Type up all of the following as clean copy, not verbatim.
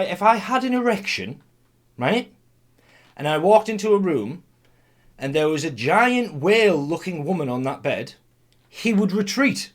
If I had an erection, right, and I walked into a room and there was a giant whale-looking woman on that bed, he would retreat.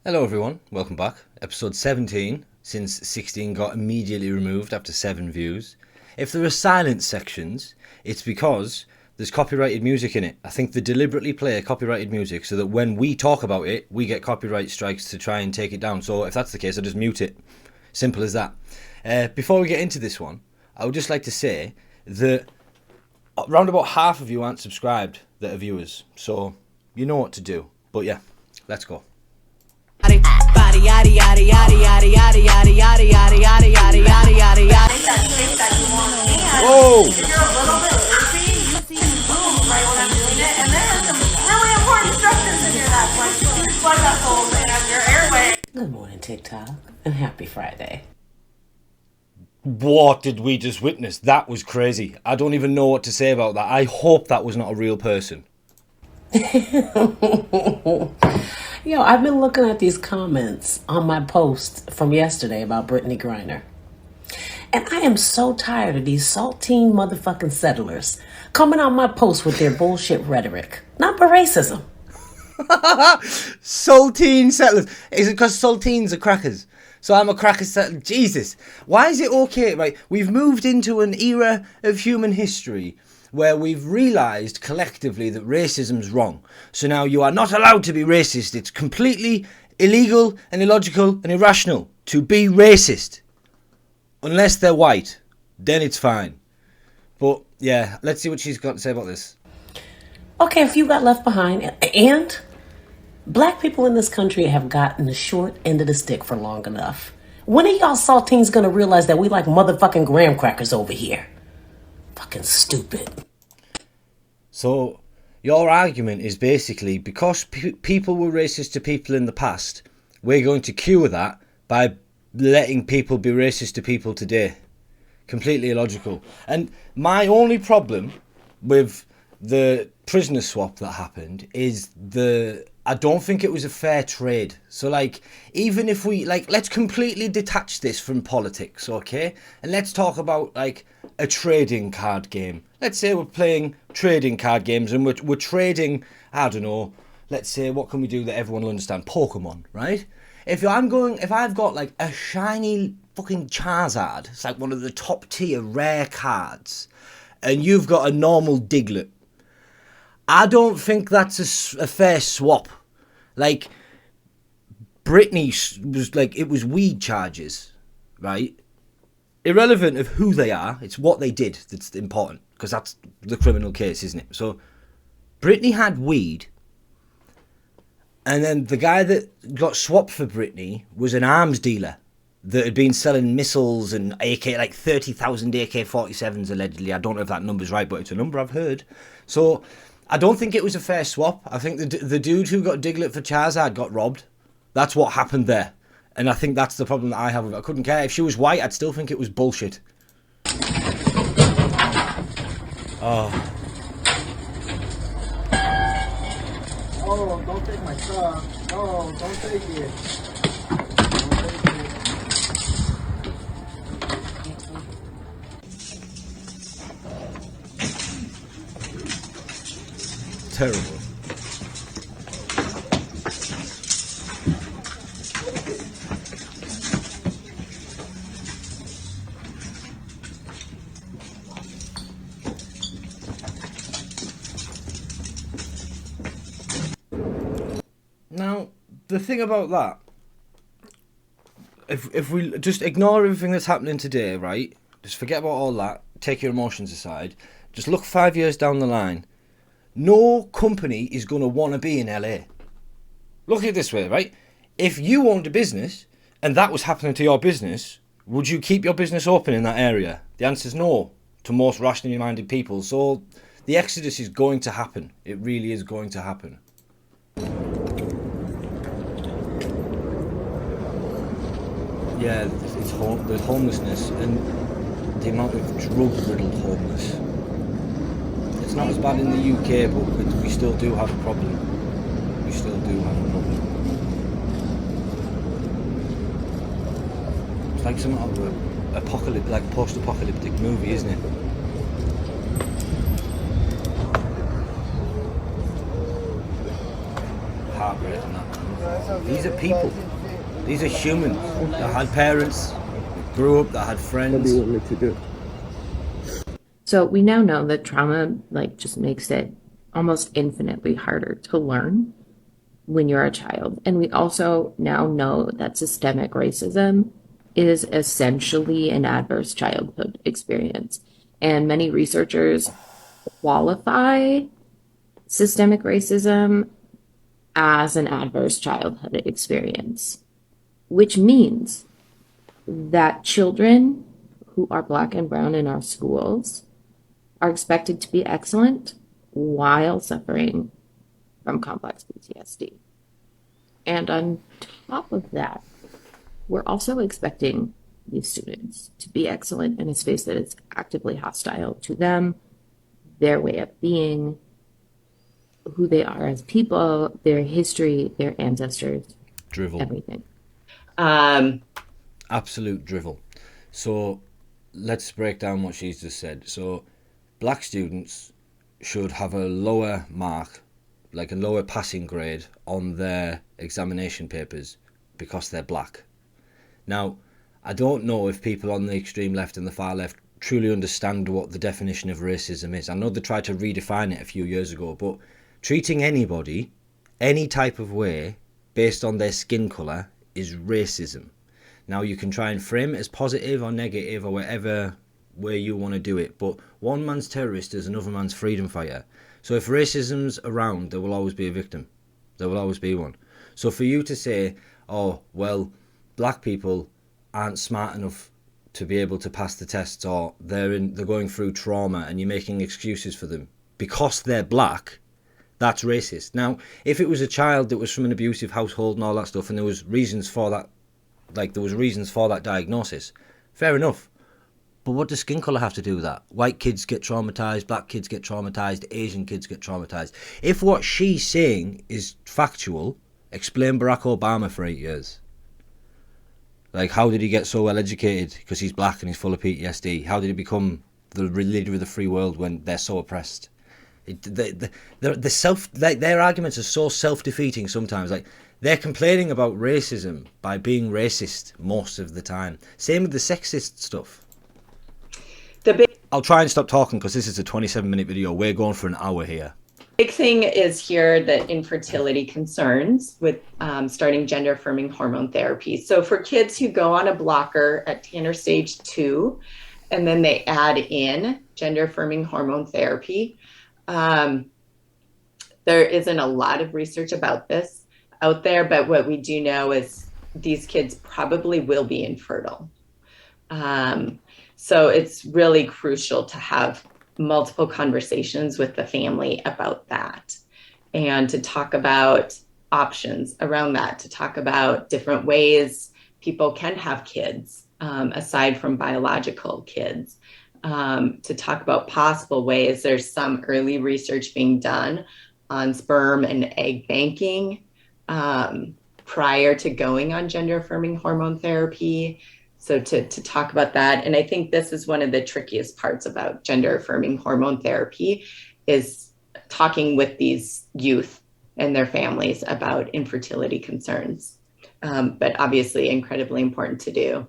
Hello everyone, welcome back. Episode 17, since 16 got immediately removed after 7 views. If there are silent sections, it's because there's copyrighted music in it. I think they deliberately play copyrighted music so that when we talk about it, we get copyright strikes to try and take it down. So if that's the case, I'll just mute it. Simple as that. Before we get into this one, I would just like to say that around about half of you aren't subscribed that are viewers. So you know what to do. But yeah, let's go. Whoa! If you're a little bit loopy, you see boom right when I'm doing it, and there are some really important instructions in here that's like huge blood vessels and your airway. Good morning, TikTok, and happy Friday. What did we just witness? That was crazy. I don't even know what to say about that. I hope that was not a real person. Yo, I've been looking at these comments on my post from yesterday about Brittany Griner. And I am so tired of these saltine motherfucking settlers coming on my post with their bullshit rhetoric. Not for racism. Saltine settlers. Is it because saltines are crackers? So I'm a cracker settler. Jesus. Why is it okay? Right, we've moved into an era of human history where we've realised collectively that racism's wrong. So now you are not allowed to be racist. It's completely illegal and illogical and irrational to be racist. Unless they're white. Then it's fine. But yeah, let's see what she's got to say about this. Okay, if you got left behind, and black people in this country have gotten the short end of the stick for long enough. When are y'all saltines gonna realize that we like motherfucking graham crackers over here? Fucking stupid. So, your argument is basically because people were racist to people in the past, we're going to cure that by letting people be racist to people today. Completely illogical. And my only problem with the prisoner swap that happened is I don't think it was a fair trade. So like, even if we, like, let's completely detach this from politics, okay? And let's talk about like a trading card game. Let's say we're playing trading card games and we're trading, I don't know, let's say, what can we do that everyone will understand? Pokemon, right? If I've got like a shiny fucking Charizard, it's like one of the top tier rare cards, and you've got a normal Diglett, I don't think that's a fair swap. Like, Britney was like, it was weed charges, right? Irrelevant of who they are, it's what they did that's important, because that's the criminal case, isn't it? So, Britney had weed, and then the guy that got swapped for Britney was an arms dealer that had been selling missiles and like 30,000 AK-47s allegedly. I don't know if that number's right, but it's a number I've heard. So I don't think it was a fair swap. I think the dude who got Diglett for Charizard got robbed. That's what happened there. And I think that's the problem that I have with it. I couldn't care. If she was white, I'd still think it was bullshit. Oh. Oh, don't take my stuff. No, don't take it. Terrible. Now, the thing about that, if we just ignore everything that's happening today, right? Just forget about all that. Take your emotions aside. Just look 5 years down the line. No company is going to want to be in LA. Look at it this way, right? If you owned a business and that was happening to your business, would you keep your business open in that area? The answer is no to most rationally minded people. So the exodus is going to happen. It really is going to happen. Yeah, there's homelessness and the amount of drug-riddled homeless. It's not as bad in the UK, but we still do have a problem. We still do have a problem. It's like some sort of like post-apocalyptic movie, isn't it? Heartbreaking, that. These are people. These are humans that had parents, that grew up, that had friends. What do you want me to do? So we now know that trauma just makes it almost infinitely harder to learn when you're a child. And we also now know that systemic racism is essentially an adverse childhood experience. And many researchers qualify systemic racism as an adverse childhood experience, which means that children who are Black and brown in our schools are expected to be excellent while suffering from complex PTSD. And on top of that, we're also expecting these students to be excellent in a space that is actively hostile to them, their way of being, who they are as people, their history, their ancestors, Drivel. everything. Absolute drivel. So let's break down what she's just said. So Black students should have a lower mark, like a lower passing grade on their examination papers because they're Black. Now, I don't know if people on the extreme left and the far left truly understand what the definition of racism is. I know they tried to redefine it a few years ago, but treating anybody any type of way based on their skin colour is racism. Now, you can try and frame it as positive or negative or whatever way you want to do it, but one man's terrorist is another man's freedom fighter. So if racism's around, there will always be a victim. There will always be one. So for you to say, oh, well, Black people aren't smart enough to be able to pass the tests, or they're going through trauma and you're making excuses for them because they're Black, that's racist. Now, if it was a child that was from an abusive household and all that stuff, and there was reasons for that, diagnosis, fair enough. But what does skin colour have to do with that? White kids get traumatised, Black kids get traumatised, Asian kids get traumatised. If what she's saying is factual, explain Barack Obama for 8 years. Like, how did he get so well educated? Because he's Black and he's full of PTSD. How did he become the leader of the free world when they're so oppressed? Their arguments are so self-defeating sometimes. Like, they're complaining about racism by being racist most of the time. Same with the sexist stuff. I'll try and stop talking because this is a 27-minute video. We're going for an hour here. Big thing is here the infertility concerns with starting gender affirming hormone therapy. So for kids who go on a blocker at Tanner stage 2, and then they add in gender affirming hormone therapy, there isn't a lot of research about this out there, but what we do know is these kids probably will be infertile. So it's really crucial to have multiple conversations with the family about that, and to talk about options around that, to talk about different ways people can have kids aside from biological kids, to talk about possible ways. There's some early research being done on sperm and egg banking prior to going on gender affirming hormone therapy. So to talk about that. And I think this is one of the trickiest parts about gender affirming hormone therapy, is talking with these youth and their families about infertility concerns. But obviously incredibly important to do.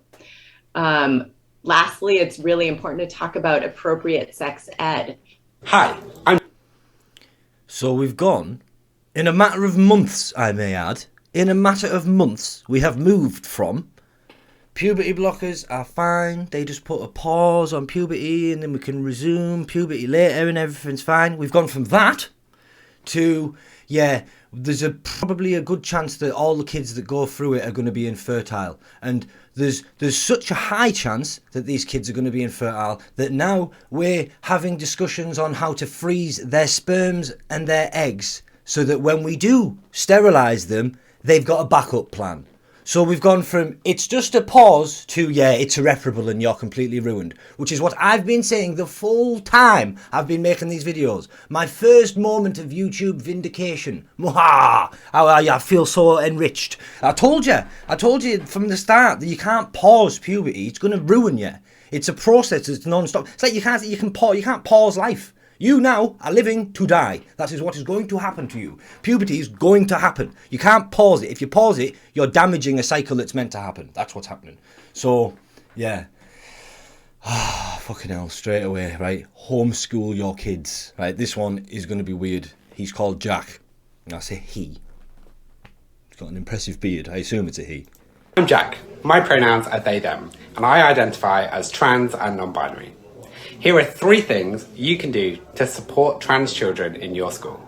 Lastly, it's really important to talk about appropriate sex ed. Hi, So we've gone, in a matter of months, I may add, in a matter of months, we have moved from puberty blockers are fine, they just put a pause on puberty and then we can resume puberty later and everything's fine. We've gone from that to, yeah, there's probably a good chance that all the kids that go through it are going to be infertile. And there's such a high chance that these kids are going to be infertile that now we're having discussions on how to freeze their sperms and their eggs so that when we do sterilise them, they've got a backup plan. So we've gone from it's just a pause to yeah, it's irreparable and you're completely ruined, which is what I've been saying the full time I've been making these videos. My first moment of YouTube vindication. Mwaha! I feel so enriched. I told you from the start that you can't pause puberty. It's going to ruin you. It's a process. It's non-stop. It's like you can't pause life. You now are living to die. That is what is going to happen to you. Puberty is going to happen. You can't pause it. If you pause it, you're damaging a cycle that's meant to happen. That's what's happening. So, yeah. Fucking hell, straight away, right? Homeschool your kids, right? This one is going to be weird. He's called Jack. And I say he. He's got an impressive beard. I assume it's a he. I'm Jack. My pronouns are they, them, and I identify as trans and non-binary. Here are 3 things you can do to support trans children in your school.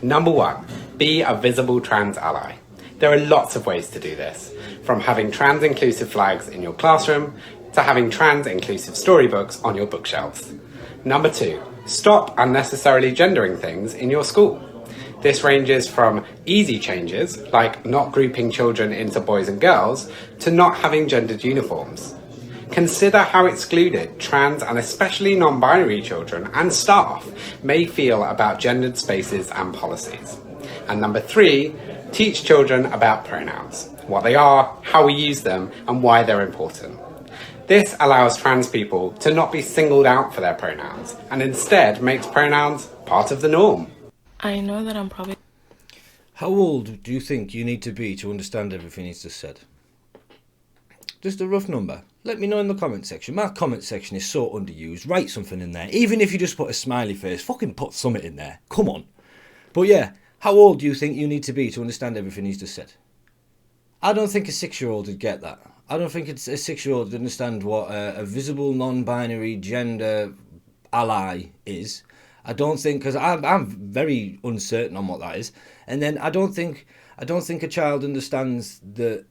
Number 1, be a visible trans ally. There are lots of ways to do this, from having trans inclusive flags in your classroom to having trans inclusive storybooks on your bookshelves. Number 2, stop unnecessarily gendering things in your school. This ranges from easy changes, like not grouping children into boys and girls, to not having gendered uniforms. Consider how excluded trans and especially non-binary children and staff may feel about gendered spaces and policies. And number 3, teach children about pronouns, what they are, how we use them, and why they're important. This allows trans people to not be singled out for their pronouns, and instead makes pronouns part of the norm. I know that I'm probably... How old do you think you need to be to understand everything he's just said? Just a rough number. Let me know in the comment section. My comment section is so underused. Write something in there. Even if you just put a smiley face, fucking put something in there. Come on. But yeah, how old do you think you need to be to understand everything he's just said? I don't think a 6-year-old would get that. I don't think it's a 6-year-old would understand what a visible non-binary gender ally is. I don't think, because I'm very uncertain on what that is. And then I don't think a child understands that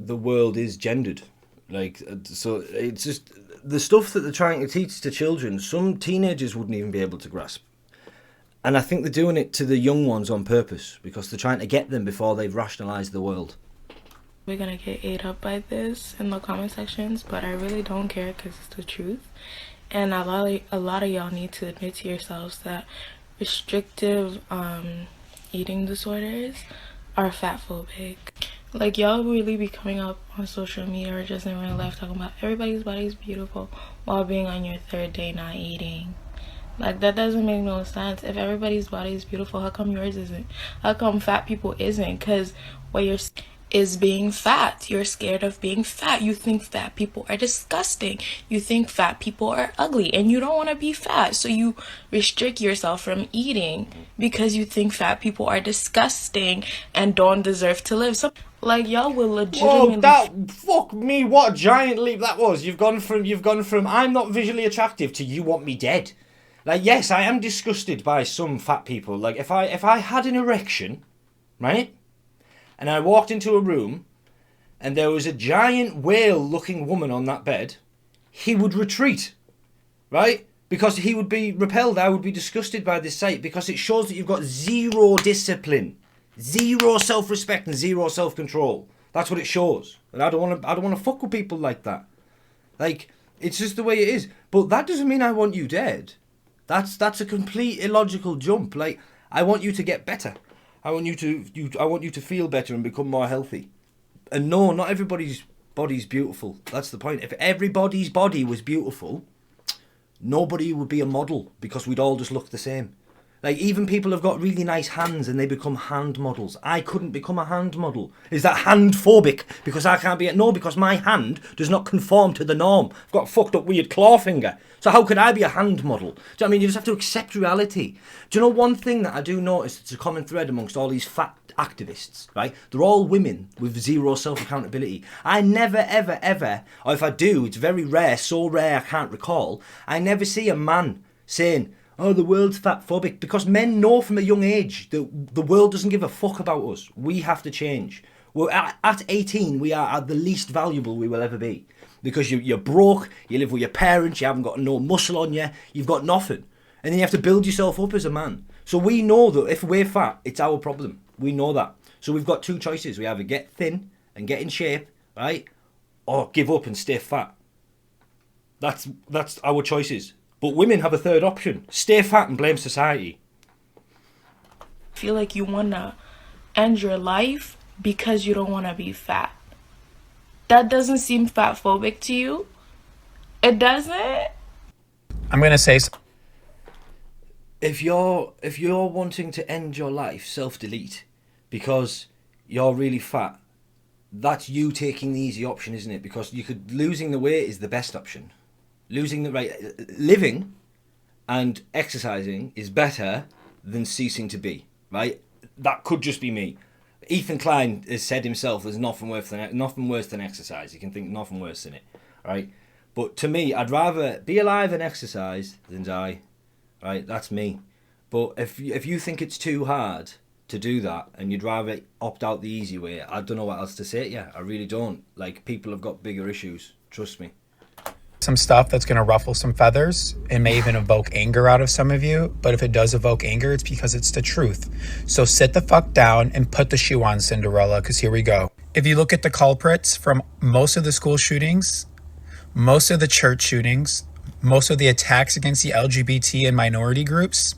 the world is gendered. Like, so it's just the stuff that they're trying to teach to children, some teenagers wouldn't even be able to grasp. And I think they're doing it to the young ones on purpose because they're trying to get them before they've rationalised the world. We're gonna get ate up by this in the comment sections, but I really don't care because it's the truth. And a lot of y'all need to admit to yourselves that restrictive eating disorders are fat phobic. Like, y'all really be coming up on social media or just in real life talking about everybody's body is beautiful while being on your 3rd day not eating. Like, that doesn't make no sense. If everybody's body is beautiful, how come yours isn't? How come fat people isn't? Because what you're is being fat. You're scared of being fat. You think fat people are disgusting. You think fat people are ugly and you don't want to be fat. So you restrict yourself from eating because you think fat people are disgusting and don't deserve to live. So, like, y'all will legitimately... Whoa, that... Fuck me, what a giant leap that was. You've gone from I'm not visually attractive to you want me dead. Like, yes, I am disgusted by some fat people. Like, if I had an erection, right? And I walked into a room and there was a giant whale-looking woman on that bed, he would retreat, right? Because he would be repelled. I would be disgusted by this sight because it shows that you've got zero discipline, zero self-respect and zero self-control. That's what it shows. And I don't want to fuck with people like that. Like, it's just the way it is. But that doesn't mean I want you dead. That's a complete illogical jump. Like, I want you to get better. I want you to feel better and become more healthy. And no, not everybody's body's beautiful. That's the point. If everybody's body was beautiful, nobody would be a model because we'd all just look the same. Like, even people have got really nice hands and they become hand models. I couldn't become a hand model. Is that hand phobic? Because I can't be... No, because my hand does not conform to the norm. I've got a fucked up weird claw finger. So how could I be a hand model? Do you know what I mean? You just have to accept reality. Do you know one thing that I do notice that's a common thread amongst all these fat activists, right? They're all women with zero self-accountability. I never, ever, ever, or if I do, it's very rare, so rare I can't recall, I never see a man saying... Oh, the world's fat phobic, because men know from a young age that the world doesn't give a fuck about us. We have to change. We're at 18, we are the least valuable we will ever be. Because you're broke, you live with your parents, you haven't got no muscle on you, you've got nothing. And then you have to build yourself up as a man. So we know that if we're fat, it's our problem. We know that. So we've got 2 choices. We either get thin and get in shape, right? Or give up and stay fat. That's our choices. But women have a third option. Stay fat and blame society. Feel like you want to end your life because you don't want to be fat. That doesn't seem fatphobic to you? It doesn't? I'm going to say... If you're wanting to end your life, self-delete, because you're really fat, that's you taking the easy option, isn't it? Because losing the weight is the best option. Living and exercising is better than ceasing to be, right? That could just be me. Ethan Klein has said himself there's nothing worse than exercise. You can think nothing worse than it, right? But to me, I'd rather be alive and exercise than die, right? That's me. But if you think it's too hard to do that and you'd rather opt out the easy way, I don't know what else to say to you. I really don't. Like, people have got bigger issues. Trust me. Some stuff that's going to ruffle some feathers. It may even evoke anger out of some of you, but if it does evoke anger, it's because it's the truth. So sit the fuck down and put the shoe on, Cinderella, because here we go. If you look at the culprits from most of the school shootings, most of the church shootings, most of the attacks against the LGBT and minority groups,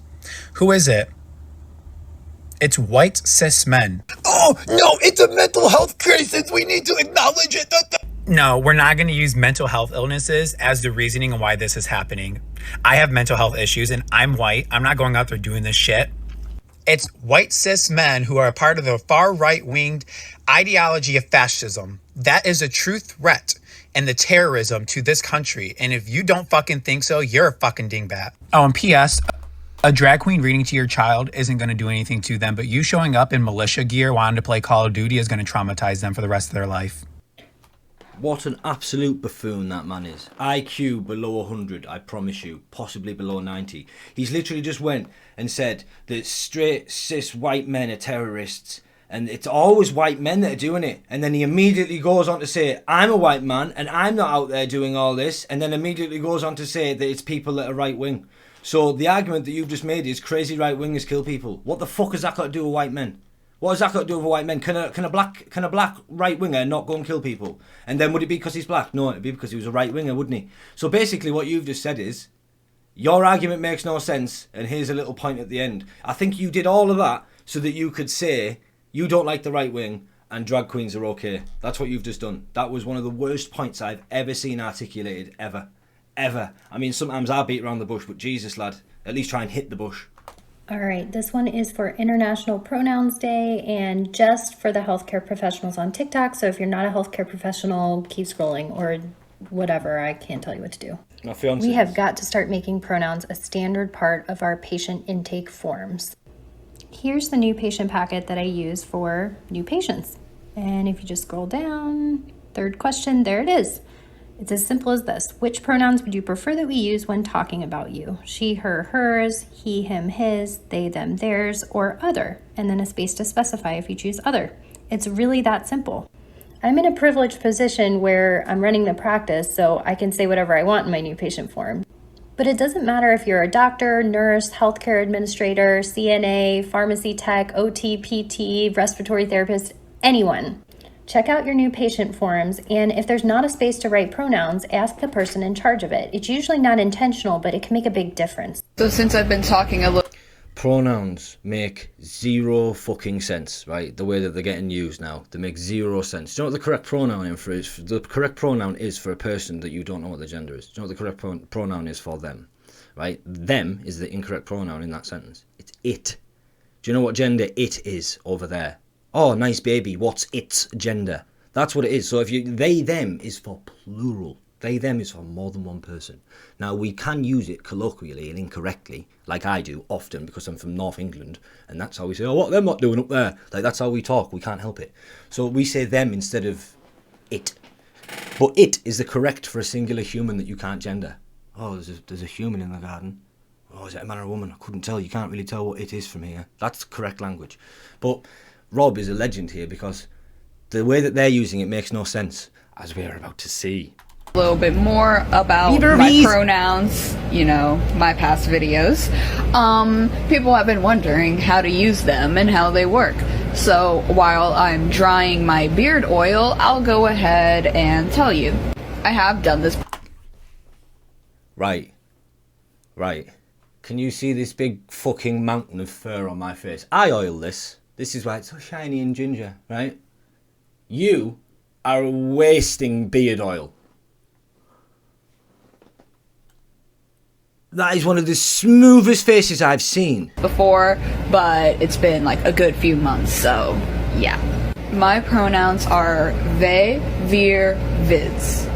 who is it? It's white cis men. Oh, no, it's a mental health crisis. We need to acknowledge it. No, we're not going to use mental health illnesses as the reasoning on why this is happening. I have mental health issues and I'm white. I'm not going out there doing this shit. It's white cis men who are a part of the far right-winged ideology of fascism. That is a true threat and the terrorism to this country. And if you don't fucking think so, you're a fucking dingbat. Oh, and P.S., a drag queen reading to your child isn't going to do anything to them, but you showing up in militia gear wanting to play Call of Duty is going to traumatize them for the rest of their life. What an absolute buffoon that man is. IQ below 100, I promise you. Possibly below 90. He's literally just went and said that straight, cis, white men are terrorists. And it's always white men that are doing it. And then he immediately goes on to say, I'm a white man and I'm not out there doing all this. And then immediately goes on to say that it's people that are right wing. So the argument that you've just made is crazy right wingers kill people. What the fuck has that got to do with white men? What has that got to do with white men? Can a black right winger not go and kill people? And then would it be because he's black? No, it'd be because he was a right winger, wouldn't he? So basically what you've just said is, your argument makes no sense, and here's a little point at the end. I think you did all of that so that you could say you don't like the right wing and drag queens are okay. That's what you've just done. That was one of the worst points I've ever seen articulated, ever. Ever. I mean, sometimes I beat around the bush, but Jesus, lad, at least try and hit the bush. All right, this one is for International Pronouns Day and just for the healthcare professionals on TikTok. So if you're not a healthcare professional, keep scrolling or whatever. I can't tell you what to do. My fiance. We have got to start making pronouns a standard part of our patient intake forms. Here's the new patient packet that I use for new patients. And if you just scroll down, third question, there it is. It's as simple as this. Which pronouns would you prefer that we use when talking about you? She, her, hers, he, him, his, they, them, theirs, or other, and then a space to specify if you choose other. It's really that simple. I'm in a privileged position where I'm running the practice, so I can say whatever I want in my new patient form. But it doesn't matter if you're a doctor, nurse, healthcare administrator, CNA, pharmacy tech, OT, PT, respiratory therapist, anyone. Check out your new patient forms, and if there's not a space to write pronouns, ask the person in charge of it. It's usually not intentional, but it can make a big difference. So since I've been talking a little... Pronouns make zero fucking sense, right? The way that they're getting used now. They make zero sense. Do you know what the correct pronoun is? The correct pronoun is for a person that you don't know what the gender is. Do you know what the correct pronoun is for them? Right? Them is the incorrect pronoun in that sentence. It's it. Do you know what gender it is over there? Oh, nice baby, what's its gender? That's what it is. So if you they, them is for plural. They, them is for more than one person. Now, we can use it colloquially and incorrectly, like I do often because I'm from North England, and that's how we say, oh, what them not doing up there? Like, that's how we talk. We can't help it. So we say them instead of it. But it is the correct for a singular human that you can't gender. Oh, there's a human in the garden. Oh, is it a man or a woman? I couldn't tell. You can't really tell what it is from here. That's correct language. But Rob is a legend here because the way that they're using it makes no sense, as we are about to see. A little bit more about my pronouns, you know, my past videos. People have been wondering how to use them and how they work. So while I'm drying my beard oil, I'll go ahead and tell you. I have done this. Right. Can you see this big fucking mountain of fur on my face? I oil this. This is why it's so shiny and ginger, right? You are wasting beard oil. That is one of the smoothest faces I've seen. Before, but it's been like a good few months, so yeah. My pronouns are they, vir, viz.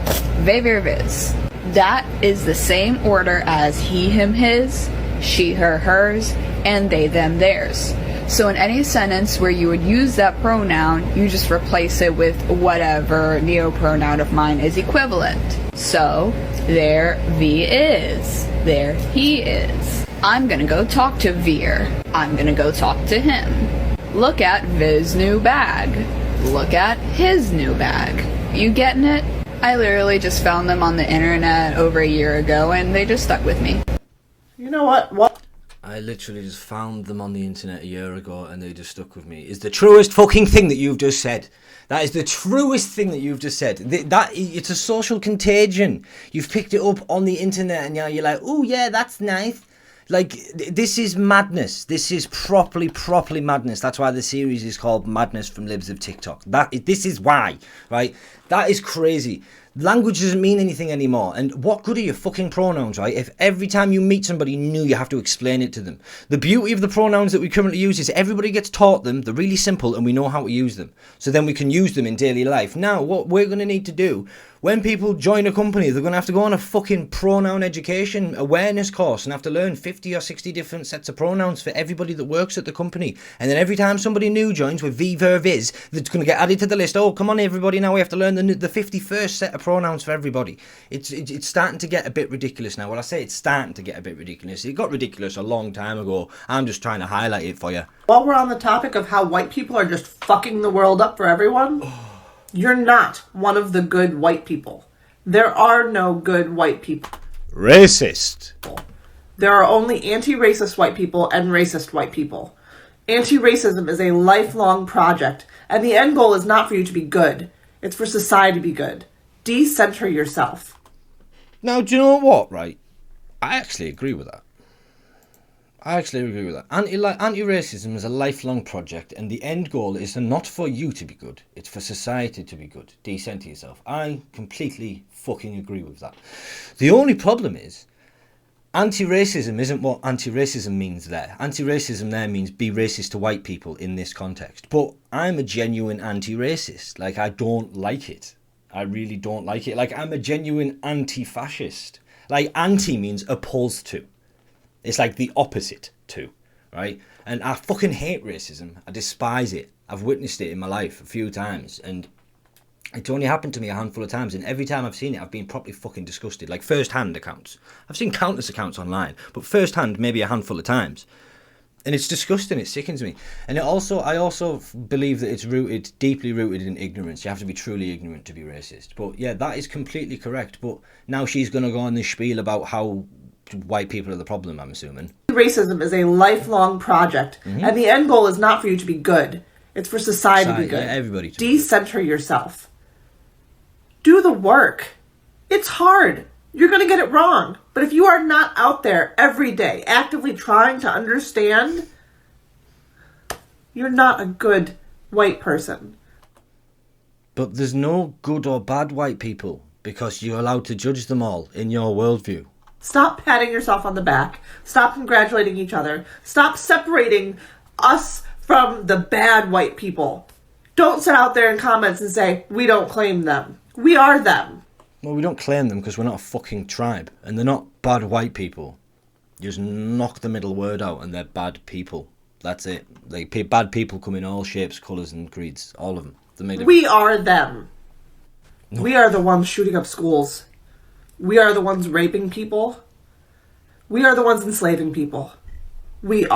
They, vir, viz. That is the same order as he, him, his, she, her, hers, and they, them, theirs. So in any sentence where you would use that pronoun, you just replace it with whatever neopronoun of mine is equivalent. So, there V is. There he is. I'm gonna go talk to Veer. I'm gonna go talk to him. Look at Viz's new bag. Look at his new bag. You getting it? I literally just found them on the internet over a year ago and they just stuck with me. You know what? I literally just found them on the internet a year ago and they just stuck with me. It's the truest fucking thing that you've just said. That is the truest thing that you've just said. It's a social contagion. You've picked it up on the internet and now you're like, oh yeah, that's nice. Like, this is madness. This is properly madness. That's why the series is called Madness from Libs of TikTok. This is why, right? That is crazy. Language doesn't mean anything anymore. And what good are your fucking pronouns, right? If every time you meet somebody new, you have to explain it to them. The beauty of the pronouns that we currently use is everybody gets taught them. They're really simple and we know how to use them. So then we can use them in daily life. Now, what we're going to need to do, when people join a company, they're going to have to go on a fucking pronoun education awareness course and have to learn 50 or 60 different sets of pronouns for everybody that works at the company. And then every time somebody new joins with V, verb, is, that's going to get added to the list. Oh, come on everybody, now we have to learn the 51st set of pronouns for everybody. It's starting to get a bit ridiculous now. Well, I say it's starting to get a bit ridiculous. It got ridiculous a long time ago. I'm just trying to highlight it for you. While we're on the topic of how white people are just fucking the world up for everyone, you're not one of the good white people. There are no good white people. Racist. There are only anti-racist white people and racist white people. Anti-racism is a lifelong project, and the end goal is not for you to be good. It's for society to be good. Decenter yourself. Now, do you know what, right? I actually agree with that. Anti-racism is a lifelong project, and the end goal is not for you to be good. It's for society to be good. Decenter yourself. I completely fucking agree with that. The only problem is, anti-racism isn't what anti-racism means there. Anti-racism there means be racist to white people in this context. But I'm a genuine anti-racist. Like, I don't like it. I really don't like it. Like, I'm a genuine anti-fascist. Like, anti means opposed to. It's like the opposite to, right? And I fucking hate racism. I despise it. I've witnessed it in my life a few times. And it's only happened to me a handful of times. And every time I've seen it, I've been properly fucking disgusted. Like first-hand accounts. I've seen countless accounts online. But first-hand, maybe a handful of times. And it's disgusting. It sickens me. And I also believe that it's deeply rooted in ignorance. You have to be truly ignorant to be racist. But yeah, that is completely correct. But now she's going to go on this spiel about how white people are the problem, I'm assuming. Racism is a lifelong project, and the end goal is not for you to be good. It's for society to be good. Yeah, everybody to Decenter yourself. Do the work. It's hard. You're going to get it wrong. But if you are not out there every day actively trying to understand, you're not a good white person. But there's no good or bad white people because you're allowed to judge them all in your worldview. Stop patting yourself on the back. Stop congratulating each other. Stop separating us from the bad white people. Don't sit out there in comments and say, we don't claim them. We are them. Well, we don't claim them because we're not a fucking tribe. And they're not bad white people. You just knock the middle word out and they're bad people. That's it. Like, bad people come in all shapes, colours and creeds. All of them. We are them. No. We are the ones shooting up schools. We are the ones raping people. We are the ones enslaving people. We're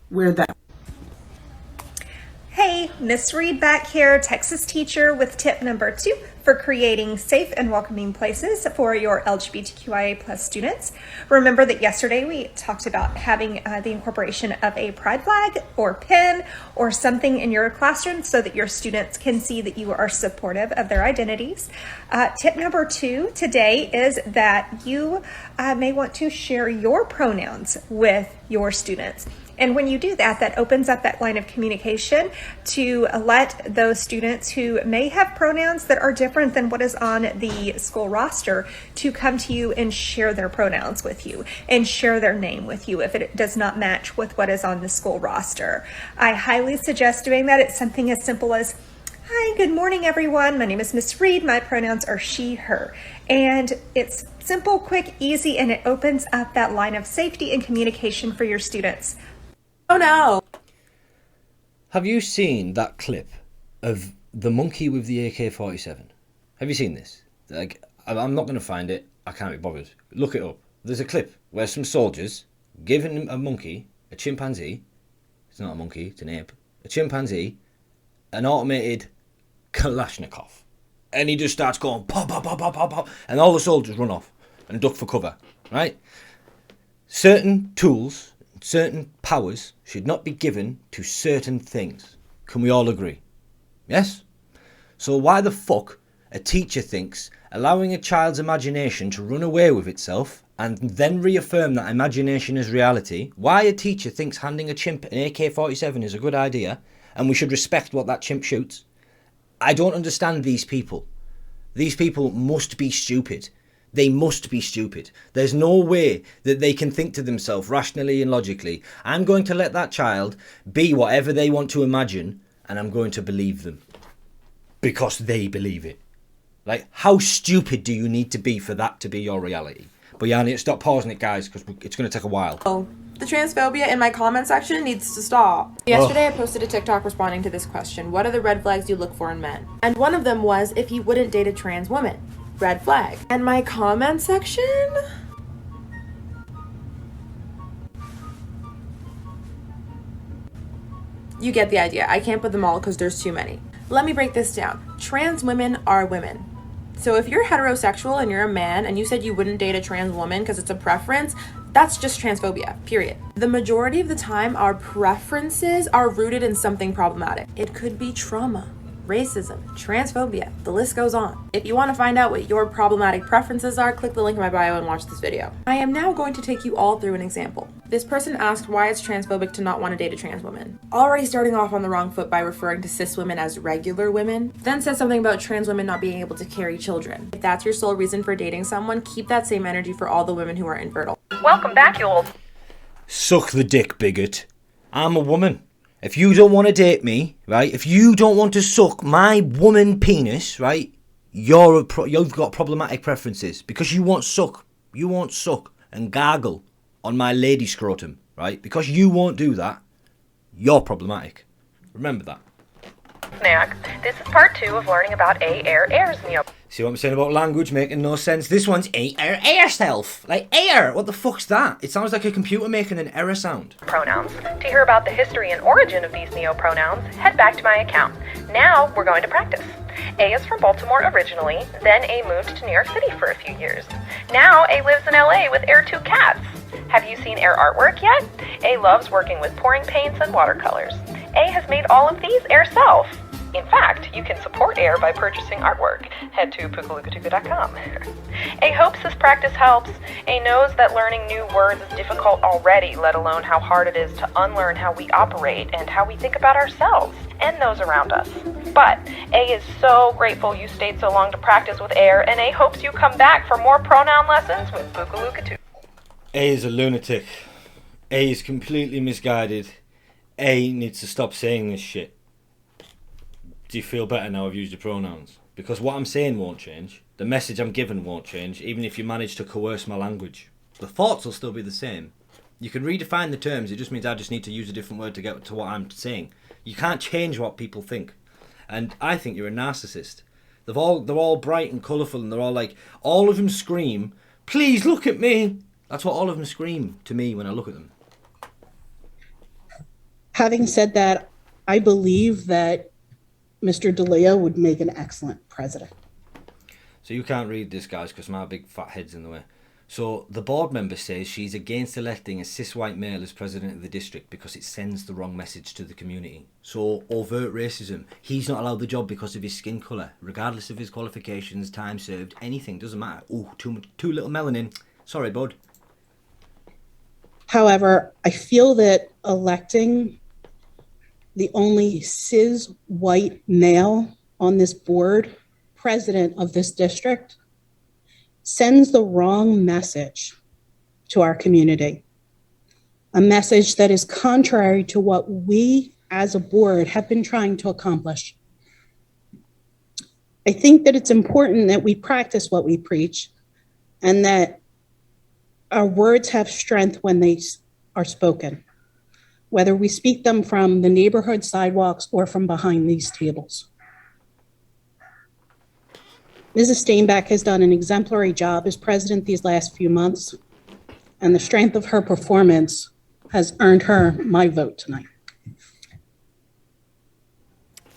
them. Hey, Miss Reed back here, Texas teacher with tip number 2 for creating safe and welcoming places for your LGBTQIA plus students. Remember that yesterday we talked about having the incorporation of a pride flag or pin or something in your classroom so that your students can see that you are supportive of their identities. Tip number 2 today is that you may want to share your pronouns with your students. And when you do that, that opens up that line of communication to let those students who may have pronouns that are different than what is on the school roster to come to you and share their pronouns with you and share their name with you if it does not match with what is on the school roster. I highly suggest doing that. It's something as simple as, "Hi, good morning, everyone. My name is Miss Reed. My pronouns are she, her." And it's simple, quick, easy, and it opens up that line of safety and communication for your students. Oh no. Have you seen that clip of the monkey with the AK-47? Have you seen this? Like, I'm not going to find it. I can't be bothered. Look it up. There's a clip where some soldiers giving a monkey, a chimpanzee, it's not a monkey, it's an ape, a chimpanzee, an automated Kalashnikov. And he just starts going pop, pop, pop, pop, pop, pop, and all the soldiers run off and duck for cover, right? Certain tools, certain powers should not be given to certain things. Can we all agree? Yes? So why the fuck a teacher thinks allowing a child's imagination to run away with itself and then reaffirm that imagination as reality, why a teacher thinks handing a chimp an AK-47 is a good idea and we should respect what that chimp shoots? I don't understand these people. These people must be stupid. They must be stupid. There's no way that they can think to themselves rationally and logically, I'm going to let that child be whatever they want to imagine and I'm going to believe them because they believe it. Like, how stupid do you need to be for that to be your reality? But yeah, I need to stop pausing it, guys, because it's going to take a while. Oh, the transphobia in my comment section needs to stop. Yesterday I posted a TikTok responding to this question. What are the red flags you look for in men? And one of them was if he wouldn't date a trans woman. Red flag. And my comment section? You get the idea. I can't put them all because there's too many. Let me break this down. Trans women are women. So if you're heterosexual and you're a man and you said you wouldn't date a trans woman because it's a preference, that's just transphobia, period. The majority of the time, our preferences are rooted in something problematic. It could be trauma, racism, transphobia, the list goes on. If you want to find out what your problematic preferences are, click the link in my bio and watch this video. I am now going to take you all through an example. This person asked why it's transphobic to not want to date a trans woman. Already starting off on the wrong foot by referring to cis women as regular women, then said something about trans women not being able to carry children. If that's your sole reason for dating someone, keep that same energy for all the women who are infertile. Welcome back, you old... Suck the dick, bigot. I'm a woman. If you don't want to date me, right, if you don't want to suck my woman penis, right, you've got problematic preferences because you won't suck and gargle on my lady scrotum, right? Because you won't do that, you're problematic. Remember that. Snack. This is part 2 of learning about airs neo. See what I'm saying about language making no sense? This one's air self. Like air. What the fuck's that? It sounds like a computer making an error sound. Pronouns. To hear about the history and origin of these neo-pronouns, head back to my account. Now we're going to practice. A is from Baltimore originally, then A moved to New York City for a few years. Now A lives in LA with Air 2 cats. Have you seen Air artwork yet? A loves working with pouring paints and watercolors. A has made all of these Air self. In fact, you can support AIR by purchasing artwork. Head to pukalukatuka.com. A hopes this practice helps. A knows that learning new words is difficult already, let alone how hard it is to unlearn how we operate and how we think about ourselves and those around us. But A is so grateful you stayed so long to practice with AIR, and A hopes you come back for more pronoun lessons with Pukalukatuka. A is a lunatic. A is completely misguided. A needs to stop saying this shit. Do you feel better now I've used your pronouns? Because what I'm saying won't change. The message I'm giving won't change, even if you manage to coerce my language. The thoughts will still be the same. You can redefine the terms, it just means I just need to use a different word to get to what I'm saying. You can't change what people think. And I think you're a narcissist. They're all bright and colourful and they're all like, all of them scream, please look at me. That's what all of them scream to me when I look at them. Having said that, I believe that Mr. DeLeo would make an excellent president. So you can't read this, guys, because my big fat head's in the way. So the board member says she's against electing a cis white male as president of the district because it sends the wrong message to the community. So overt racism. He's not allowed the job because of his skin colour, regardless of his qualifications, time served, anything, doesn't matter. Oh, too little melanin. Sorry, bud. However, I feel that electing the only cis white male on this board, president of this district, sends the wrong message to our community. A message that is contrary to what we as a board have been trying to accomplish. I think that it's important that we practice what we preach and that our words have strength when they are spoken, whether we speak them from the neighborhood sidewalks or from behind these tables. Mrs. Steinbeck has done an exemplary job as president these last few months, and the strength of her performance has earned her my vote tonight.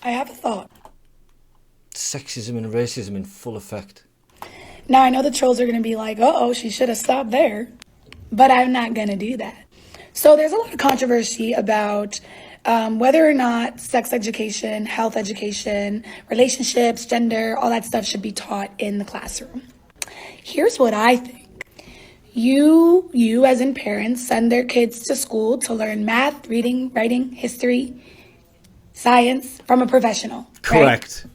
I have a thought. Sexism and racism in full effect. Now, I know the trolls are going to be like, uh-oh, she should have stopped there. But I'm not going to do that. So there's a lot of controversy about whether or not sex education, health education, relationships, gender, all that stuff should be taught in the classroom. Here's what I think. You as in parents, send their kids to school to learn math, reading, writing, history, science from a professional. Correct. Right?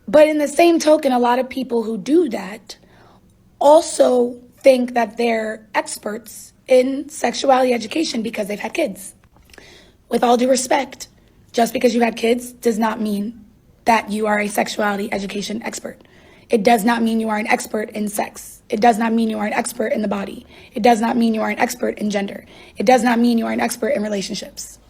But in the same token, a lot of people who do that also think that they're experts in sexuality education because they've had kids. With all due respect, just because you had kids does not mean that you are a sexuality education expert. It does not mean you are an expert in sex. It does not mean you are an expert in the body. It does not mean you are an expert in gender. It does not mean you are an expert in relationships.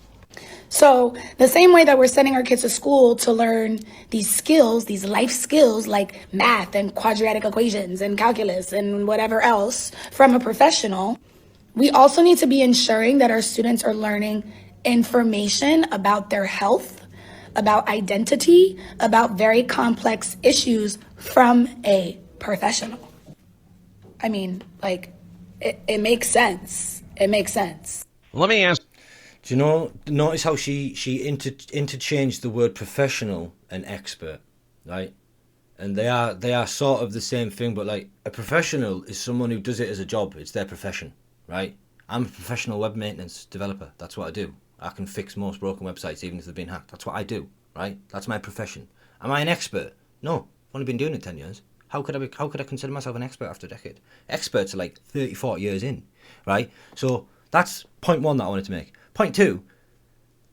So the same way that we're sending our kids to school to learn these skills, these life skills like math and quadratic equations and calculus and whatever else from a professional, we also need to be ensuring that our students are learning information about their health, about identity, about very complex issues from a professional. I mean, like, it makes sense. It makes sense. Let me ask. Do you notice how she interchanged the word professional and expert, right? And they are sort of the same thing, but like a professional is someone who does it as a job. It's their profession, right? I'm a professional web maintenance developer. That's what I do. I can fix most broken websites, even if they've been hacked. That's what I do, right? That's my profession. Am I an expert? No. I've only been doing it 10 years. How could I consider myself an expert after a decade? Experts are like 30, 40 years in, right? So that's point one that I wanted to make. Point two,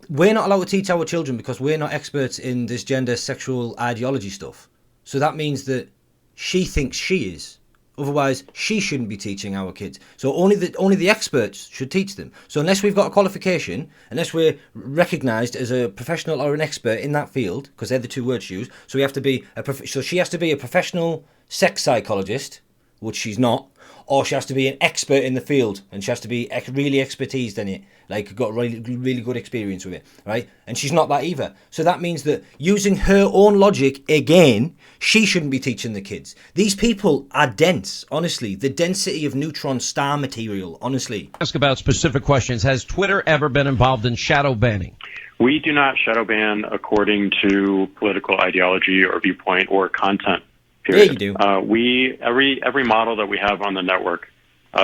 we're not allowed to teach our children because we're not experts in this gender sexual ideology stuff. So that means that she thinks she is. Otherwise, she shouldn't be teaching our kids. So only the experts should teach them. So unless we've got a qualification, unless we're recognised as a professional or an expert in that field, because they're the two words used, so we have to be so she has to be a professional sex psychologist, which she's not, or she has to be an expert in the field, and she has to be really expertised in it, like got really good experience with it, right? And she's not that either. So that means that using her own logic again, she shouldn't be teaching the kids. These people are dense, honestly. The density of neutron star material, honestly. Ask about specific questions. Has Twitter ever been involved in shadow banning? We do not shadow ban according to political ideology or viewpoint or content. Period. Yeah, you do. Every model that we have on the network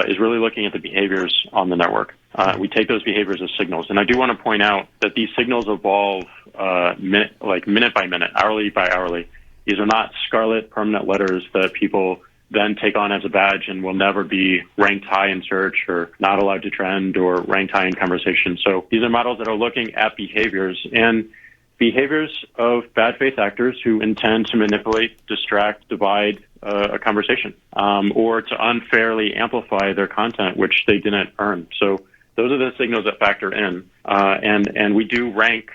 is really looking at the behaviors on the network. We take those behaviors as signals, and I do want to point out that these signals evolve minute by minute, hourly by hourly. These are not scarlet permanent letters that people then take on as a badge and will never be ranked high in search or not allowed to trend or ranked high in conversation. So these are models that are looking at behaviors and behaviors of bad faith actors who intend to manipulate, distract, divide a conversation, or to unfairly amplify their content, which they didn't earn. So those are the signals that factor in. And we do rank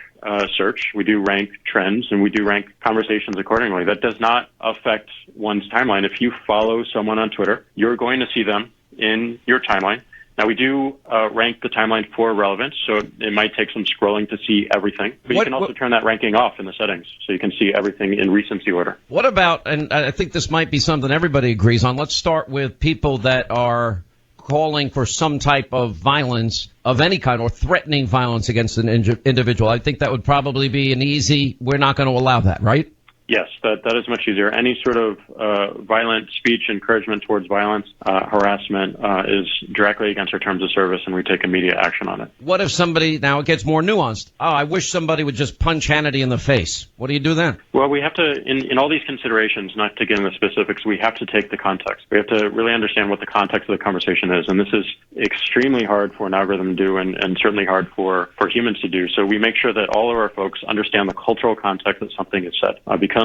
search, we do rank trends, and we do rank conversations accordingly. That does not affect one's timeline. If you follow someone on Twitter, you're going to see them in your timeline. Now, we do rank the timeline for relevance, so it might take some scrolling to see everything. But you can also turn that ranking off in the settings, so you can see everything in recency order. What about, and I think this might be something everybody agrees on, let's start with people that are calling for some type of violence of any kind or threatening violence against an individual. I think that would probably be an easy, we're not going to allow that, right? Yes, that is much easier. Any sort of violent speech, encouragement towards violence, harassment is directly against our terms of service, and we take immediate action on it. What if somebody, now it gets more nuanced, oh, I wish somebody would just punch Hannity in the face. What do you do then? Well, we have to, in all these considerations, not to get into specifics, we have to take the context. We have to really understand what the context of the conversation is, and this is extremely hard for an algorithm to do and certainly hard for humans to do. So we make sure that all of our folks understand the cultural context that something is said, because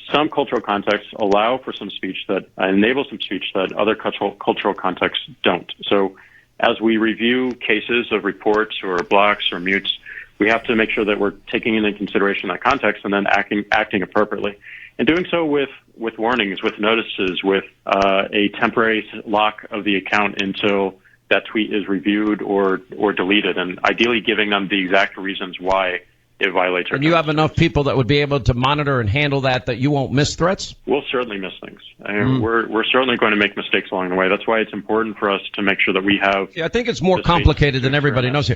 some cultural contexts allow for some speech that enable some speech that other cultural contexts don't. So as we review cases of reports or blocks or mutes, we have to make sure that we're taking into consideration that context and then acting appropriately. And doing so with warnings, with notices, with a temporary lock of the account until that tweet is reviewed or deleted, and ideally giving them the exact reasons why it violates our And you have enough people that would be able to monitor and handle that you won't miss threats? We'll certainly miss things. We're certainly going to make mistakes along the way. That's why it's important for us to make sure that we have... Yeah, I think it's more complicated than everybody knows here.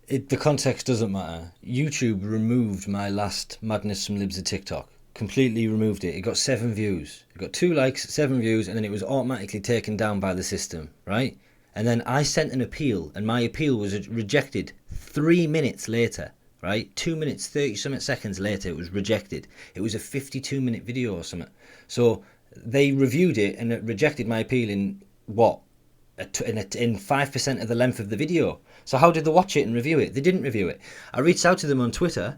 The context doesn't matter. YouTube removed my last Madness from Libs of TikTok. Completely removed it. It got 7 views. It got 2 likes, 7 views, and then it was automatically taken down by the system, right? And then I sent an appeal, and my appeal was rejected 3 minutes later, right? 2 minutes, 30-something seconds later, it was rejected. It was a 52-minute video or something. So they reviewed it and it rejected my appeal in, what? In 5% of the length of the video. So how did they watch it and review it? They didn't review it. I reached out to them on Twitter.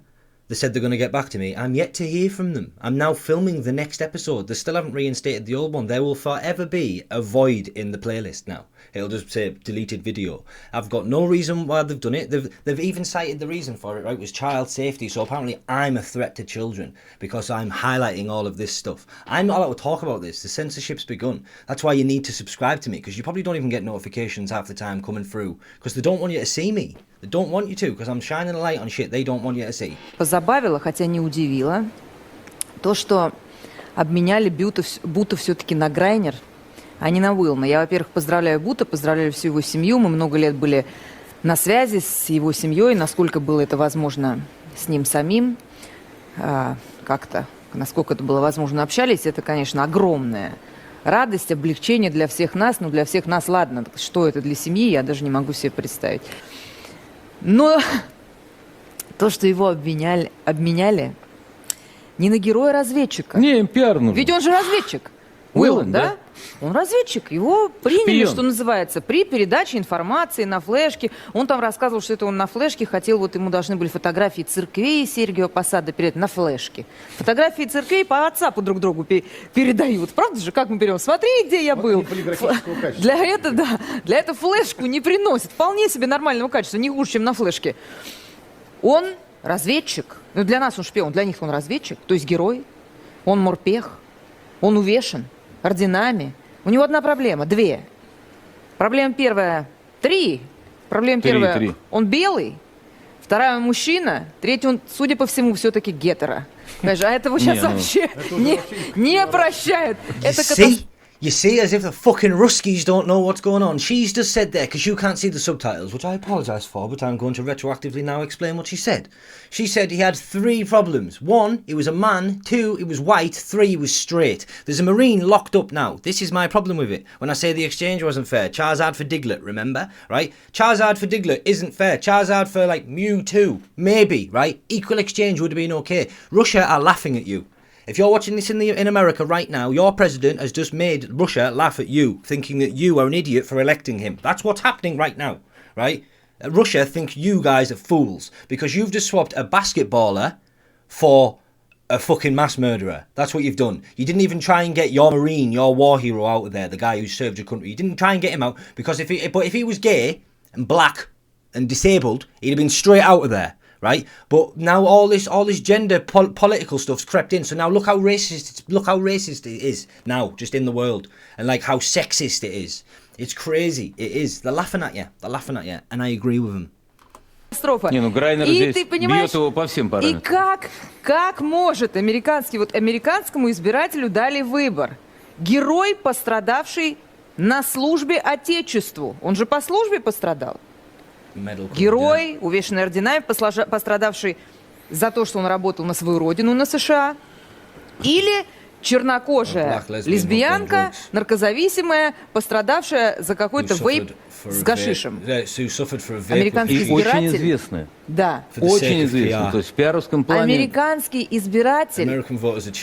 They said they're going to get back to me. I'm yet to hear from them. I'm now filming the next episode. They still haven't reinstated the old one. There will forever be a void in the playlist now. It'll just say deleted video. I've got no reason why they've done it. They've even cited the reason for it, right? It was child safety. So apparently I'm a threat to children because I'm highlighting all of this stuff. I'm not allowed to talk about this. The censorship's begun. That's why you need to subscribe to me, because you probably don't even get notifications half the time coming through because they don't want you to see me. They don't want you to, because I'm shining a light on shit they don't want you to see. Позабавило, хотя не удивило, то, что обменяли Бута все-таки на Грайнер, а не на Уилма. Я, во-первых, поздравляю Бута, поздравляю всю его семью. Мы много лет были на связи с его семьей, насколько было это возможно с ним самим. Как-то, насколько это было возможно, общались. Это, конечно, огромная радость, облегчение для всех нас. Ну, для всех нас, ладно, что это для семьи, я даже не могу себе представить. Но то, что его обменяли не на героя-разведчика. Не, пиар нужен. Ведь он же разведчик. Уиллан, да? Он разведчик. Его приняли, что называется, при передаче информации на флешке. Он там рассказывал, что это он на флешке хотел, вот ему должны были фотографии церквей Сергио Посада передать на флешке. Фотографии церквей по WhatsApp друг другу передают. Правда же, как мы берем? Смотри, где я был. Для этого флешку не приносит. Вполне себе нормального качества, не хуже, чем на флешке. Он разведчик. Ну, для нас он шпион, для них он разведчик, то есть герой. Он морпех. Он увешан орденами. У него одна проблема, 2. Проблема первая, 3. Проблема первая, 3. Он белый. Вторая, он мужчина. Третий, он, судя по всему, все-таки гетеро. А этого сейчас вообще не прощают. Это катастрофа. You see, as if the fucking Ruskies don't know what's going on. She's just said there, because you can't see the subtitles, which I apologise for, but I'm going to retroactively now explain what she said. She said he had 3 problems. 1, he was a man. 2, he was white. 3, he was straight. There's a Marine locked up now. This is my problem with it. When I say the exchange wasn't fair. Charizard for Diglett, remember? Right? Charizard for Diglett isn't fair. Charizard for, like, Mewtwo. Maybe, right? Equal exchange would have been okay. Russia are laughing at you. If you're watching this in America right now, your president has just made Russia laugh at you, thinking that you are an idiot for electing him. That's what's happening right now, right? Russia think you guys are fools because you've just swapped a basketballer for a fucking mass murderer. That's what you've done. You didn't even try and get your Marine, your war hero out of there, the guy who served your country. You didn't try and get him out because if he was gay and black and disabled, he'd have been straight out of there. Right, but now all this gender political stuff's crept in. So now look how racist it is now, just in the world, and like how sexist it is. It's crazy. It is. They're laughing at you. And I agree with them. Катастрофа. Не, ну Грайнер И здесь ты понимаешь, бьет его по всем и параметрам. как может американскому избирателю дали выбор. Герой, пострадавший на службе Отечеству. Он же по службе пострадал. Герой, увешанный орденами, пострадавший за то, что он работал на свою родину, на США. Или чернокожая лесбиянка, наркозависимая, пострадавшая за какой-то вейп с гашишем. Американский И избиратель... очень известная. Да. Очень известная. То есть в пиаровском плане... Американский избиратель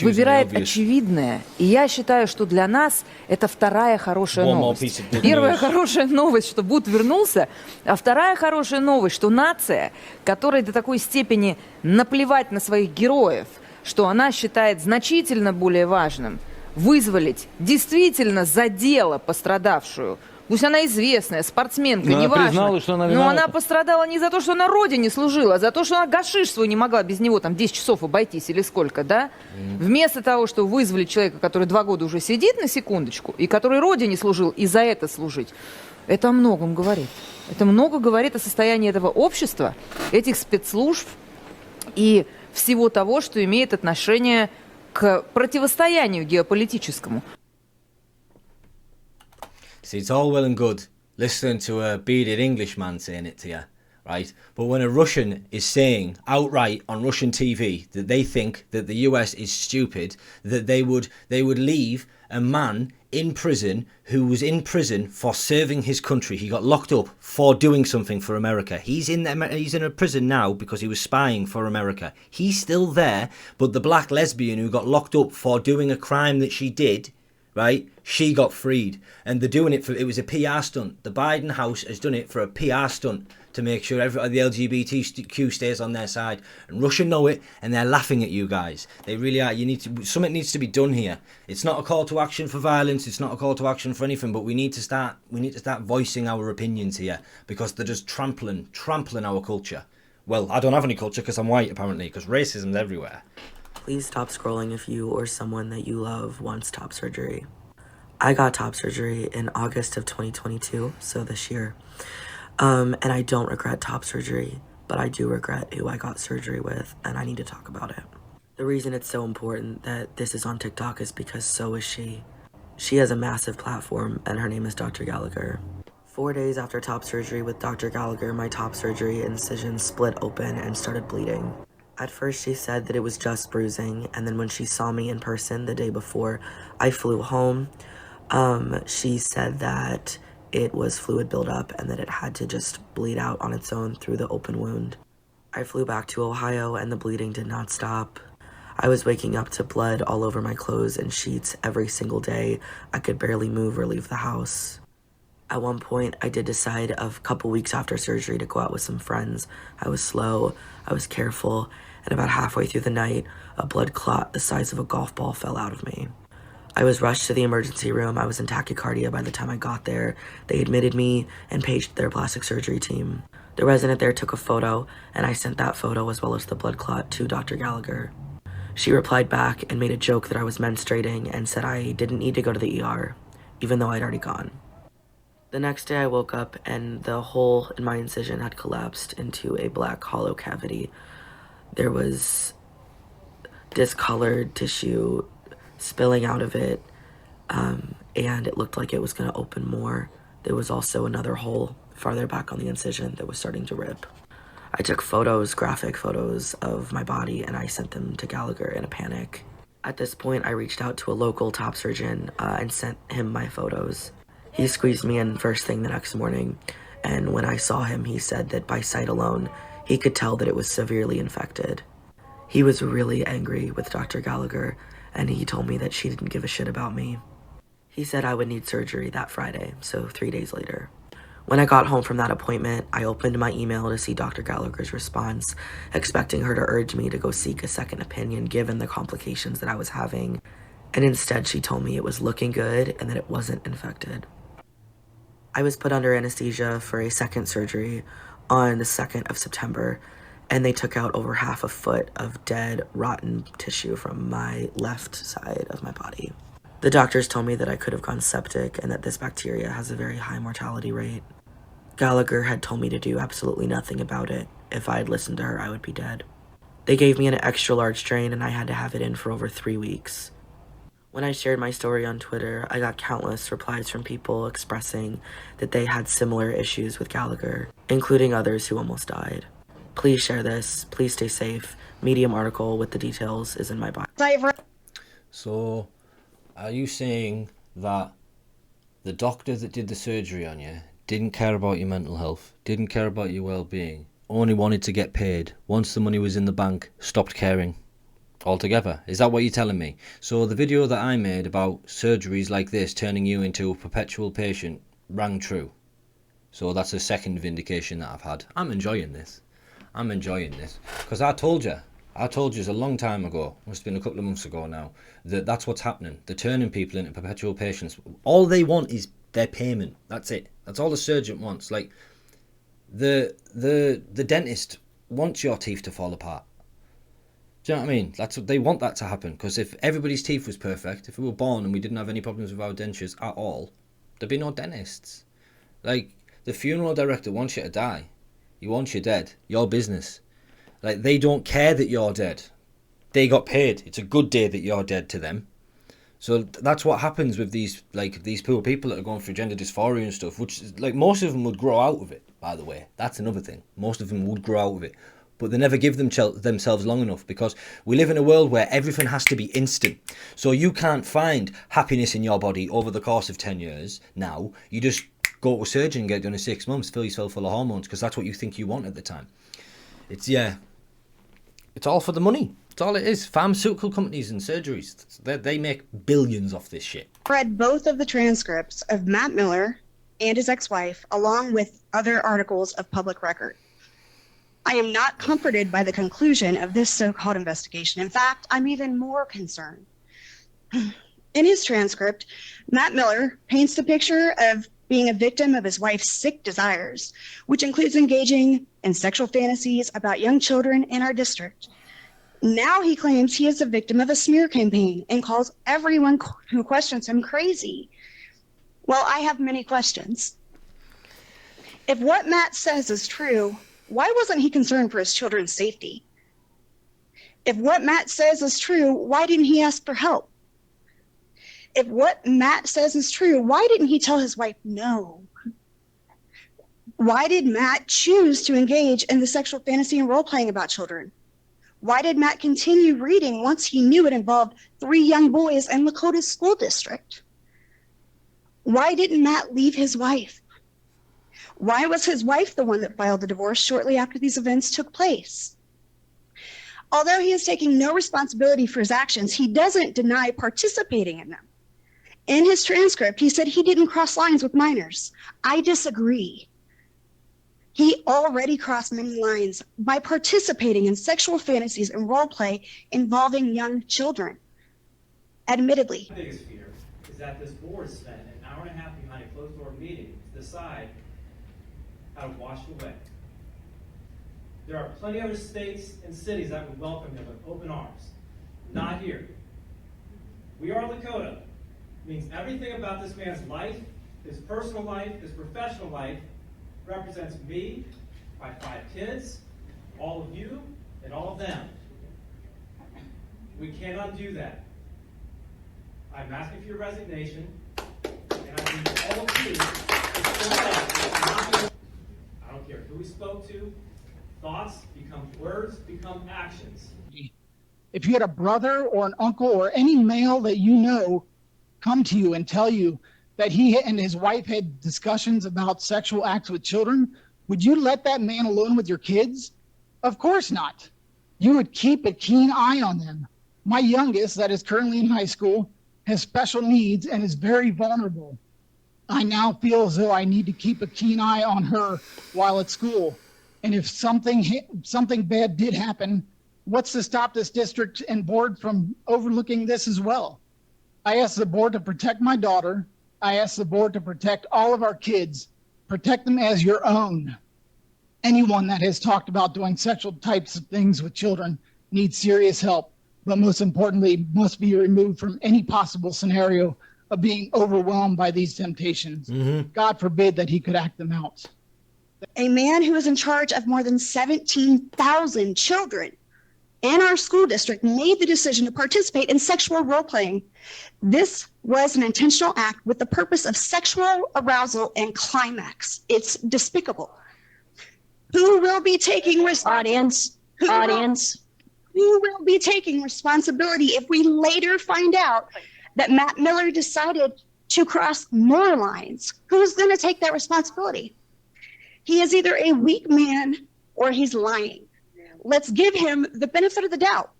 выбирает очевидное. И я считаю, что для нас это вторая хорошая новость. Первая хорошая новость, что Бут вернулся, а вторая хорошая новость, что нация, которой до такой степени наплевать на своих героев, что она считает значительно более важным вызволить действительно за дело пострадавшую. Пусть она известная, спортсменка, Но она неважно. признала, что она Но виновата. она пострадала не за то, что она родине служила, а за то, что она гашиш свой не могла без него там 10 часов обойтись или сколько, да? Вместо того, чтобы вызволить человека, который 2 года уже сидит на секундочку, и который родине служил, и за это служить. Это о многом говорит. Это много говорит о состоянии этого общества, этих спецслужб и всего того, что имеет отношение к противостоянию геополитическому. See, it's all well and good listening to a bearded Englishman saying it to you, right? But when a Russian is saying outright on Russian TV that they think that the US is stupid, that they would leave a man in prison who was in prison for serving his country. He got locked up for doing something for America. He's in a prison now because he was spying for America. He's still there, but the black lesbian who got locked up for doing a crime that she did, right, she got freed. And they're doing it it was a PR stunt. The Biden house has done it for a PR stunt to make sure the LGBTQ stays on their side. And Russia know it, and they're laughing at you guys. They really are. Something needs to be done here. It's not a call to action for violence. It's not a call to action for anything. But we need to start voicing our opinions here, because they're just trampling our culture. Well, I don't have any culture because I'm white, apparently, because racism's everywhere. Please stop scrolling if you or someone that you love wants top surgery. I got top surgery in August of 2022, so this year. And I don't regret top surgery, but I do regret who I got surgery with, and I need to talk about it. The reason it's so important that this is on TikTok is because so is she. She has a massive platform, and her name is Dr. Gallagher. 4 days after top surgery with Dr. Gallagher, my top surgery incision split open and started bleeding. At first, she said that it was just bruising, and then when she saw me in person the day before I flew home, she said that it was fluid buildup and that it had to just bleed out on its own through the open wound. I flew back to Ohio and the bleeding did not stop. I was waking up to blood all over my clothes and sheets every single day. I could barely move or leave the house. At one point, I did decide a couple weeks after surgery to go out with some friends. I was slow, I was careful, and about halfway through the night, a blood clot the size of a golf ball fell out of me. I was rushed to the emergency room. I was in tachycardia by the time I got there. They admitted me and paged their plastic surgery team. The resident there took a photo, and I sent that photo as well as the blood clot to Dr. Gallagher. She replied back and made a joke that I was menstruating and said I didn't need to go to the ER, even though I'd already gone. The next day I woke up and the hole in my incision had collapsed into a black hollow cavity. There was discolored tissue spilling out of it, and it looked like it was going to open more. There was also another hole farther back on the incision that was starting to rip. I took photos, graphic photos of my body, and I sent them to Gallagher in a panic. At this point, I reached out to a local top surgeon and sent him my photos. He squeezed me in first thing the next morning, and when I saw him, he said that by sight alone, he could tell that it was severely infected. He was really angry with Dr. Gallagher, and he told me that she didn't give a shit about me. He said I would need surgery that Friday, so 3 days later. When I got home from that appointment, I opened my email to see Dr. Gallagher's response, expecting her to urge me to go seek a second opinion given the complications that I was having, and instead she told me it was looking good and that it wasn't infected. I was put under anesthesia for a second surgery on the 2nd of September, and they took out over half a foot of dead, rotten tissue from my left side of my body. The doctors told me that I could have gone septic and that this bacteria has a very high mortality rate. Gallagher had told me to do absolutely nothing about it. If I had listened to her, I would be dead. They gave me an extra large strain and I had to have it in for over 3 weeks. When I shared my story on Twitter, I got countless replies from people expressing that they had similar issues with Gallagher, including others who almost died. Please share this. Please stay safe. Medium article with the details is in my bio. So, are you saying that the doctor that did the surgery on you didn't care about your mental health, didn't care about your well-being, only wanted to get paid, once the money was in the bank, stopped caring altogether? Is that what you're telling me? So the video that I made about surgeries like this turning you into a perpetual patient rang true. So that's a second vindication that I've had. I'm enjoying this. Because I told you a long time ago, must have been a couple of months ago now, that that's what's happening. They're turning people into perpetual patients. All they want is their payment. That's it. That's all the surgeon wants. Like, the dentist wants your teeth to fall apart. Do you know what I mean? That's what they want, that to happen. Because if everybody's teeth was perfect, if we were born and we didn't have any problems with our dentures at all, there'd be no dentists. Like, the funeral director wants you to die. He wants you dead. Your business. Like, they don't care that you're dead. They got paid. It's a good day that you're dead to them. So that's what happens with these poor people that are going through gender dysphoria and stuff, which, like, most of them would grow out of it, by the way. That's another thing. Most of them would grow out of it. But they never give themselves long enough, because we live in a world where everything has to be instant. So you can't find happiness in your body over the course of 10 years now. You just go to a surgeon and get it done in 6 months, fill yourself full of hormones, because that's what you think you want at the time. It's all for the money. That's all it is. Pharmaceutical companies and surgeries, they make billions off this shit. Read both of the transcripts of Matt Miller and his ex-wife, along with other articles of public record. I am not comforted by the conclusion of this so-called investigation. In fact, I'm even more concerned. In his transcript, Matt Miller paints the picture of being a victim of his wife's sick desires, which includes engaging in sexual fantasies about young children in our district. Now he claims he is a victim of a smear campaign and calls everyone who questions him crazy. Well, I have many questions. If what Matt says is true, why wasn't he concerned for his children's safety? If what Matt says is true, why didn't he ask for help? If what Matt says is true, why didn't he tell his wife no? Why did Matt choose to engage in the sexual fantasy and role-playing about children? Why did Matt continue reading once he knew it involved 3 young boys in Lakota's school district? Why didn't Matt leave his wife? Why was his wife the one that filed the divorce shortly after these events took place? Although he is taking no responsibility for his actions, he doesn't deny participating in them. In his transcript, he said he didn't cross lines with minors. I disagree. He already crossed many lines by participating in sexual fantasies and role play involving young children. Admittedly. My biggest fear is that this board spent an hour and a half behind a closed-door meeting to decide how to wash away. There are plenty of other states and cities that would welcome him with open arms. Not here. We are Lakota. It means everything about this man's life, his personal life, his professional life, represents me, my 5 kids, all of you, and all of them. We cannot do that. I'm asking for your resignation, and I need all of you to step up. I don't care who we spoke to. Thoughts become words, become actions. If you had a brother or an uncle or any male that you know come to you and tell you that he and his wife had discussions about sexual acts with children, would you let that man alone with your kids? Of course not. You would keep a keen eye on them. My youngest, that is currently in high school, has special needs and is very vulnerable. I now feel as though I need to keep a keen eye on her while at school. And if something bad did happen, what's to stop this district and board from overlooking this as well? I ask the board to protect my daughter. I ask the board to protect all of our kids. Protect them as your own. Anyone that has talked about doing sexual types of things with children needs serious help. but most importantly, must be removed from any possible scenario of being overwhelmed by these temptations. God forbid that he could act them out. A man who is in charge of more than 17,000 children in our school district made the decision to participate in sexual role playing. This was an intentional act with the purpose of sexual arousal and climax. It's despicable. Who will be taking audience? Who will be taking responsibility if we later find out that Matt Miller decided to cross more lines? Who's going to take that responsibility? He is either a weak man or he's lying. Let's give him the benefit of the doubt.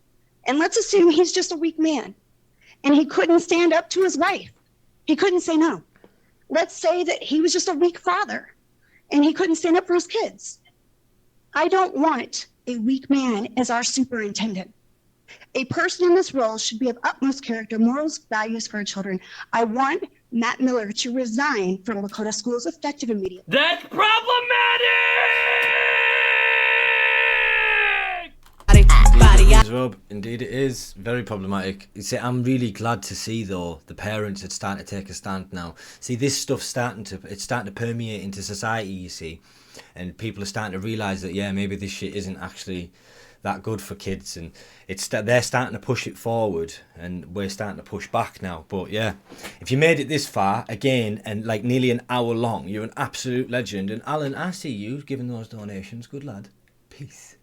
And let's assume he's just a weak man and he couldn't stand up to his wife. He couldn't say no. Let's say that he was just a weak father and he couldn't stand up for his kids. I don't want a weak man as our superintendent. A person in this role should be of utmost character, morals, values for our children. I want Matt Miller to resign from Lakota schools effective immediately. That's problematic! Rob, indeed it is very problematic. You see, I'm really glad to see though the parents are starting to take a stand now. See, this stuff's starting to permeate into society, you see, and people are starting to realise that maybe this shit isn't actually that good for kids, and they're starting to push it forward, and we're starting to push back now. But if you made it this far again and like nearly an hour long, you're an absolute legend. And Alan, I see you giving those donations. Good lad. Peace.